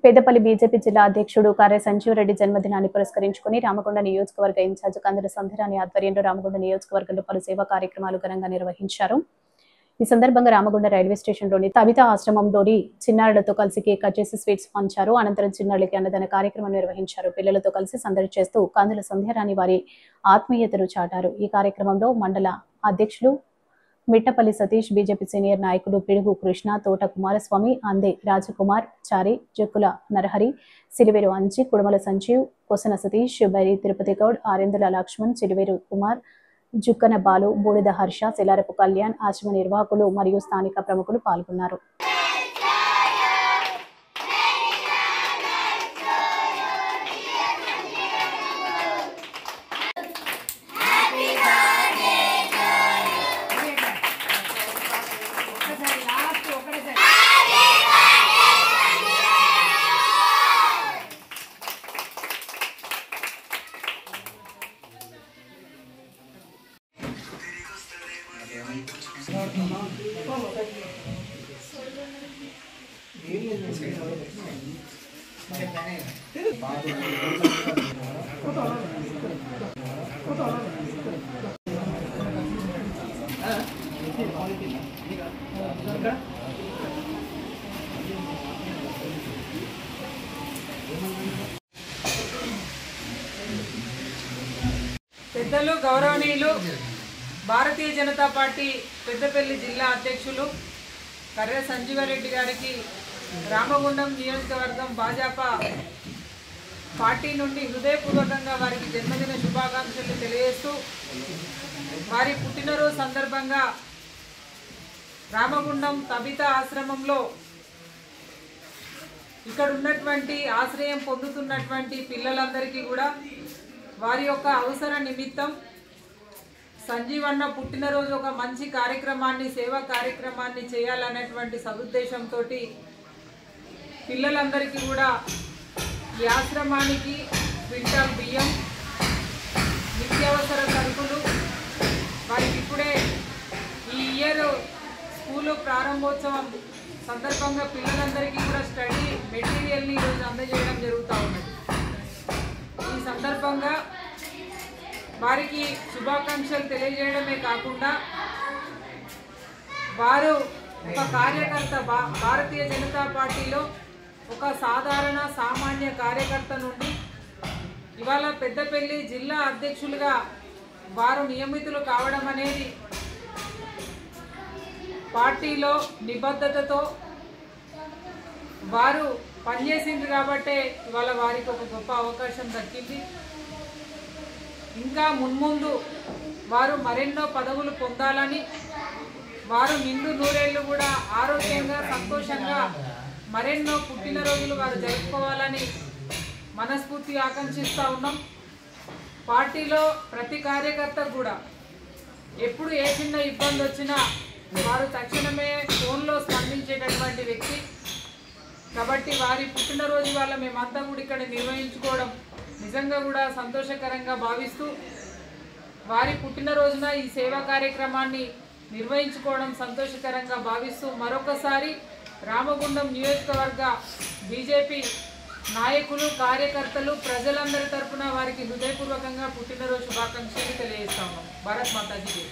Peddapalli BJP జిల్లా అధ్యక్షుడు కార్య సంజీవరెడ్డి జన్మదినాన్ని పురస్కరించుకుని రామగుండ నియోజకవర్గ ఇన్ఛార్జ్ కందుల సంధ్యరాణి ఆధ్వర్యంలో రామగుండ నియోజకవర్గంలో పలు సేవా కార్యక్రమాలు ఘనంగా నిర్వహించారు. ఈ సందర్భంగా రామగుండ రైల్వే స్టేషన్లోని తవిత ఆశ్రమంలోని చిన్నారులతో కలిసి కేక్ కట్ చేసి స్వీట్స్ పంచారు. అనంతరం చిన్నారులకి అన్నదాన కార్యక్రమం నిర్వహించారు. పిల్లలతో కలిసి సందడి చేస్తూ కందుల సంధ్యరాణి వారి ఆత్మీయతను చాటారు. ఈ కార్యక్రమంలో మండల అధ్యక్షులు మిట్టపల్లి సతీష్, బీజేపీ సీనియర్ నాయకులు పిడుగు కృష్ణ, తోట కుమారస్వామి, అందే రాజకుమార్ చారి, జక్కుల నరహరి, సిలివేరు అంజి, కుడుమల సంజీవ్, కొసన సతీష్, బైరి తిరుపతి గౌడ్, ఆరెందుల లక్ష్మణ్, చిలివేరు కుమార్, జుక్కన బాలు, బూడిద హర్ష, శిలారపు కళ్యాణ్, ఆశ్రమ నిర్వాహకులు మరియు స్థానిక ప్రముఖులు పాల్గొన్నారు. పెద్దలు గౌరవనీయులు భారతీయ జనతా పార్టీ పెద్దపల్లి జిల్లా అధ్యక్షులు కర్రె సంజీవరెడ్డి గారికి రామగుండం నియోజకవర్గం భాజపా పార్టీ నుండి హృదయపూర్వకంగా వారికి జన్మదిన శుభాకాంక్షలు తెలియజేస్తూ వారి పుట్టినరోజు సందర్భంగా రామగుండం తబిత ఆశ్రమంలో ఇక్కడ ఉన్నటువంటి ఆశ్రయం పొందుతున్నటువంటి పిల్లలందరికీ కూడా వారి యొక్క అవసర నిమిత్తం సంజీవన్న పుట్టినరోజు ఒక మంచి కార్యక్రమాన్ని, సేవా కార్యక్రమాన్ని చేయాలనేటువంటి సదుద్దేశంతో పిల్లలందరికీ కూడా ఈ ఆశ్రమానికి క్వింటాల్ బియ్యం, నిత్యావసర సరుకులు, వారికి ఇప్పుడే ఈ ఇయర్ స్కూలు ప్రారంభోత్సవం సందర్భంగా పిల్లలందరికీ కూడా స్టడీ మెటీరియల్ని ఈరోజు అందజేయడం జరుగుతూ ఉన్నది. ఈ సందర్భంగా వారికి శుభాకాంక్షలు తెలియజేయడమే కాకుండా వారు ఒక కార్యకర్త, భారతీయ జనతా పార్టీలో ఒక సాధారణ సామాన్య కార్యకర్త నుండి ఇవాళ పెద్దపల్లి జిల్లా అధ్యక్షులుగా వారు నియమితులు కావడం అనేది పార్టీలో నిబద్ధతతో వారు పనిచేసింది కాబట్టే ఇవాళ వారికి ఒక గొప్ప అవకాశం దక్కింది. ఇంకా మున్ముందు వారు మరెన్నో పదవులు పొందాలని, వారు నిండు నూరేళ్లు కూడా ఆరోగ్యంగా సంతోషంగా మరెన్నో పుట్టినరోజులు వారు జరుపుకోవాలని మనస్ఫూర్తిగా ఆకాంక్షిస్తూ ఉన్నాం. పార్టీలో ప్రతి కార్యకర్తకు కూడా ఎప్పుడు ఏ చిన్న ఇబ్బంది వచ్చినా వారు తక్షణమే ఫోన్లో స్పందించేటటువంటి వ్యక్తి కాబట్టి వారి పుట్టినరోజు వల్ల మేమంతా కూడా ఇక్కడ నిర్వహించుకోవడం నిజంగా కూడా సంతోషకరంగా భావిస్తూ వారి పుట్టినరోజున ఈ సేవా కార్యక్రమాన్ని నిర్వహించుకోవడం సంతోషకరంగా భావిస్తూ మరొకసారి రామగుండం నియోజకవర్గ బీజేపీ నాయకులు, కార్యకర్తలు, ప్రజలందరి తరఫున వారికి హృదయపూర్వకంగా పుట్టినరోజు శుభాకాంక్షలు తెలియజేస్తాము. భారత్ మాతాజీ.